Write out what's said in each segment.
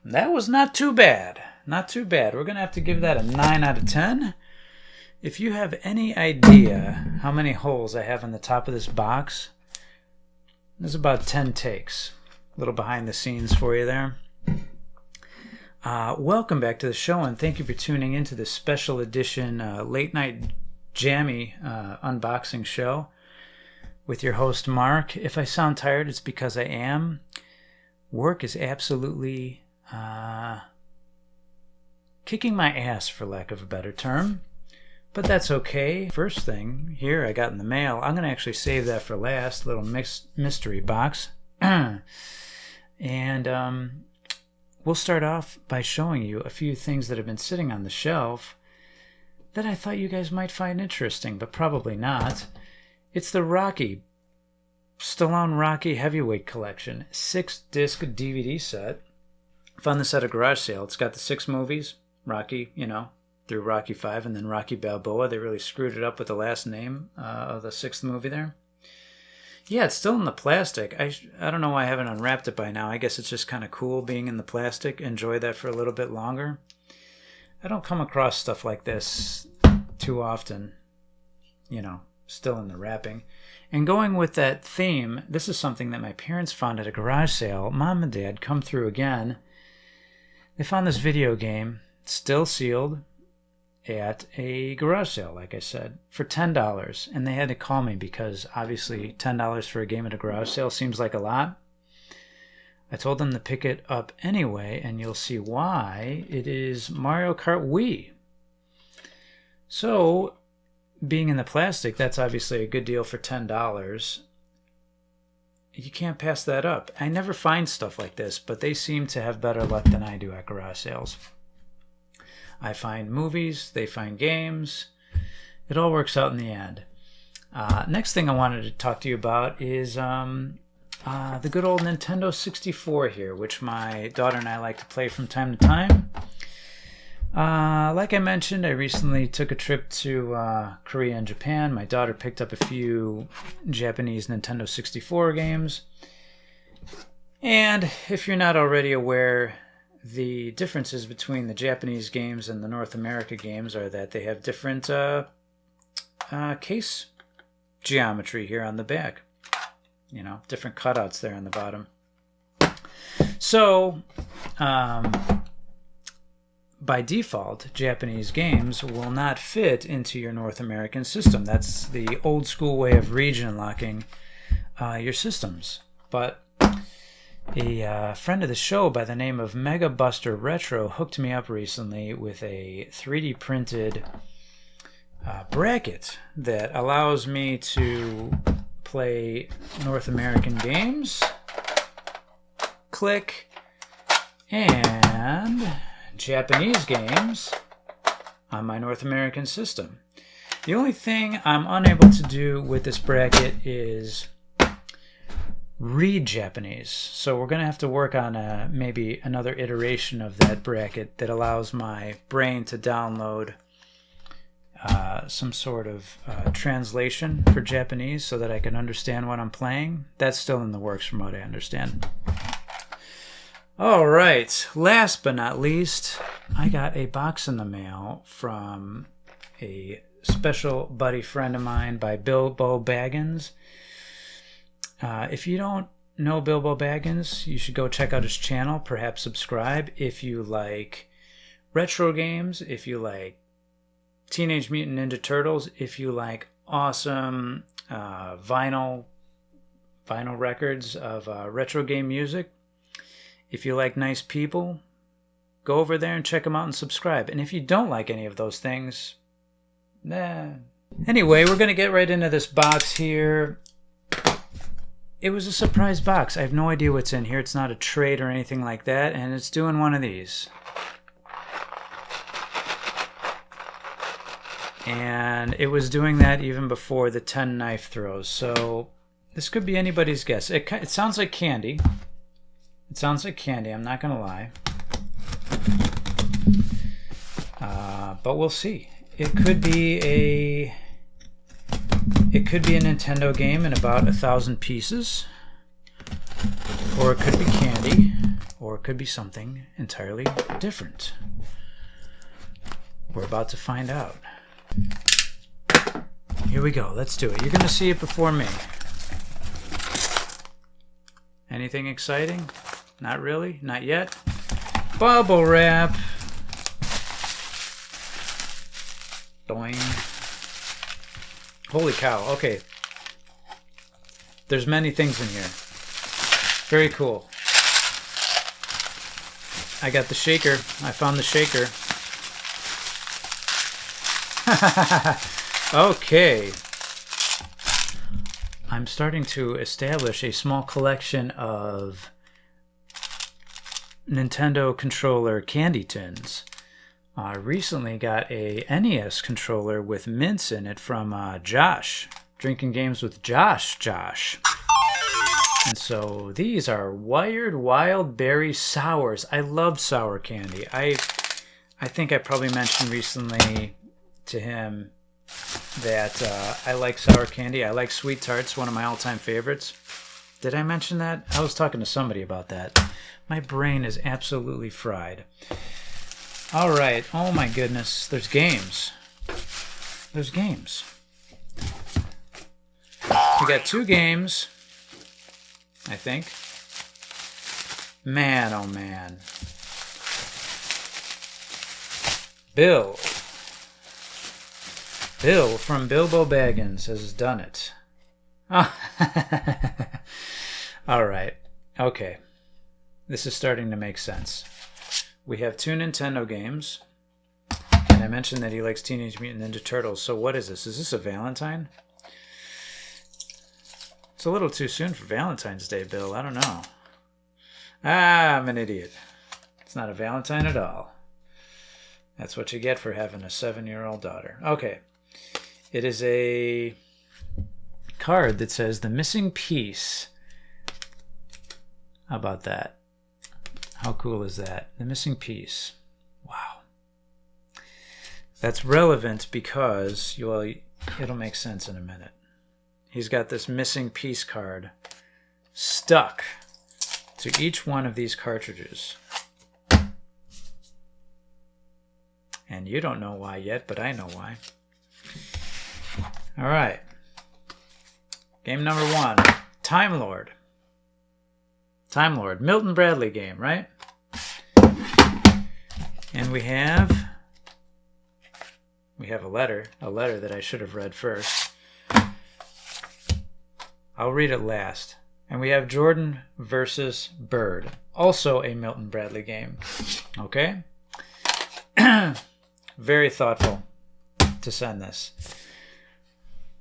That was not too bad. Not too bad. We're going to have to give that a 9 out of 10. If you have any idea how many holes I have on the top of this box, there's about 10 takes. A little behind the scenes for you there. Welcome back to the show, and thank you for tuning into this special edition late night jammy unboxing show with your host Mark. If I sound tired, it's because I am. Work is absolutely kicking my ass, for lack of a better term, but that's okay. First thing here I got in the mail, I'm going to actually save that for last, little mystery box. And we'll start off by showing you a few things that have been sitting on the shelf that I thought you guys might find interesting, but probably not. It's the Stallone Rocky Heavyweight Collection 6-disc DVD set. Found this at a garage sale. It's got the 6 movies, Rocky, through Rocky 5 and then Rocky Balboa. They really screwed it up with the last name of the 6th movie there. Yeah, it's still in the plastic. I don't know why I haven't unwrapped it by now. I guess it's just kind of cool being in the plastic. Enjoy that for a little bit longer. I don't come across stuff like this too often, still in the wrapping. And going with that theme, this is something that my parents found at a garage sale. Mom and Dad come through again. They found this video game, still sealed, at a garage sale, like I said, for $10. And they had to call me because obviously $10 for a game at a garage sale seems like a lot. I told them to pick it up anyway, and you'll see why. It is Mario Kart Wii. So, being in the plastic, that's obviously a good deal for $10. You can't pass that up. I never find stuff like this, but they seem to have better luck than I do at garage sales. I find movies, they find games. It all works out in the end. Next thing I wanted to talk to you about is the good old Nintendo 64 here, which my daughter and I like to play from time to time. Like I mentioned, I recently took a trip to Korea and Japan. My daughter picked up a few Japanese Nintendo 64 games. And if you're not already aware, the differences between the Japanese games and the North America games are that they have different case geometry here on the back. Different cutouts there on the bottom. So, by default, Japanese games will not fit into your North American system. That's the old school way of region locking your systems. But a friend of the show by the name of Mega Buster Retro hooked me up recently with a 3D printed bracket that allows me to play North American games. Click. And Japanese games on my North American system. The only thing I'm unable to do with this bracket is read Japanese. So we're going to have to work on maybe another iteration of that bracket that allows my brain to download some sort of translation for Japanese so that I can understand what I'm playing. That's still in the works from what I understand. All right, last but not least, I got a box in the mail from a special buddy friend of mine by Bilbo Baggins. If you don't know Bilbo Baggins, you should go check out his channel, perhaps subscribe if you like retro games, if you like Teenage Mutant Ninja Turtles, if you like awesome vinyl records of retro game music. If you like nice people, go over there and check them out and subscribe. And if you don't like any of those things, Anyway, we're going to get right into this box here. It was a surprise box. I have no idea what's in here. It's not a trade or anything like that. And it's doing one of these. And it was doing that even before the 10 knife throws. So this could be anybody's guess. It sounds like candy. It sounds like candy, I'm not going to lie. But we'll see. It could be a Nintendo game in about 1,000 pieces. Or it could be candy. Or or it could be something entirely different. We're about to find out. Here we go. Let's do it. You're going to see it before me. Anything exciting? Not really? Not yet? Bubble wrap. Doing. Holy cow. Okay. There's many things in here. Very cool. I got the shaker. I found the shaker. Okay. I'm starting to establish a small collection of Nintendo controller candy tins. I recently got a NES controller with mints in it from Josh. Drinking Games with Josh. And so these are Wired Wild Berry Sours. I love sour candy. I think I probably mentioned recently to him that I like sour candy. I like sweet tarts, one of my all-time favorites. Did I mention that? I was talking to somebody about that. My brain is absolutely fried. All right. Oh my goodness. There's games. There's games. We got 2 games, I think. Man, oh man. Bill from Bilbo Baggins has done it. Oh. All right. Okay. This is starting to make sense. We have 2 Nintendo games. And I mentioned that he likes Teenage Mutant Ninja Turtles. So what is this? Is this a Valentine? It's a little too soon for Valentine's Day, Bill. I don't know. I'm an idiot. It's not a Valentine at all. That's what you get for having a 7-year-old daughter. Okay. It is a card that says The Missing Piece. How about that? How cool is that? The Missing Piece. Wow. That's relevant because it'll make sense in a minute. He's got this missing piece card stuck to each one of these cartridges. And you don't know why yet, but I know why. All right. Game number 1, Time Lord. Time Lord, Milton Bradley game, right? And we have a letter that I should have read first. I'll read it last. And we have Jordan versus Bird, also a Milton Bradley game. Okay? Very thoughtful to send this.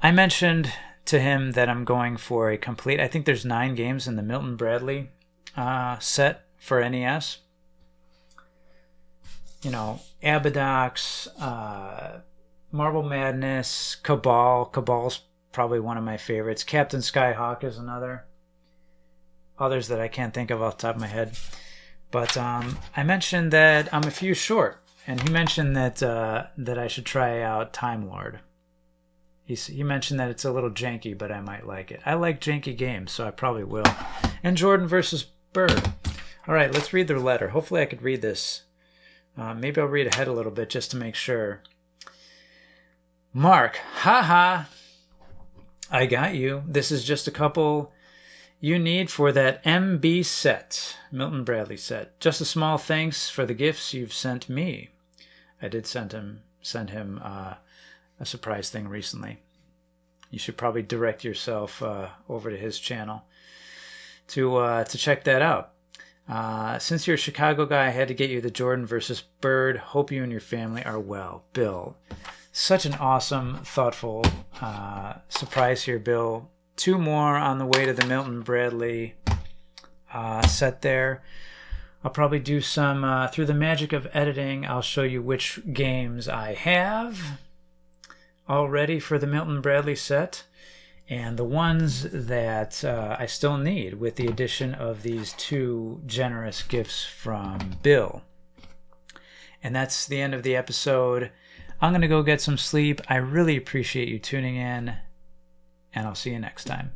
I mentioned to him that I'm going for a complete, I think there's 9 games in the Milton Bradley set for NES. You know, Abadox, Marble Madness, Cabal. Cabal's probably one of my favorites. Captain Skyhawk is another. Others that I can't think of off the top of my head. But I mentioned that I'm a few short. And he mentioned that I should try out Time Lord. He mentioned that it's a little janky, but I might like it. I like janky games, so I probably will. And Jordan versus Bird. All right, let's read the letter. Hopefully I could read this. Maybe I'll read ahead a little bit just to make sure. Mark, haha. I got you. This is just a couple you need for that MB set, Milton Bradley set. Just a small thanks for the gifts you've sent me. I did send him a surprise thing recently. You should probably direct yourself over to his channel to check that out. Since you're a Chicago guy, I had to get you the Jordan versus Bird. Hope you and your family are well. Bill. Such an awesome, thoughtful surprise here, Bill. 2 more on the way to the Milton Bradley set there. I'll probably do some, through the magic of editing, I'll show you which games I have already for the Milton Bradley set and the ones that I still need with the addition of these 2 generous gifts from Bill. And that's the end of the episode. I'm going to go get some sleep. I really appreciate you tuning in, and I'll see you next time.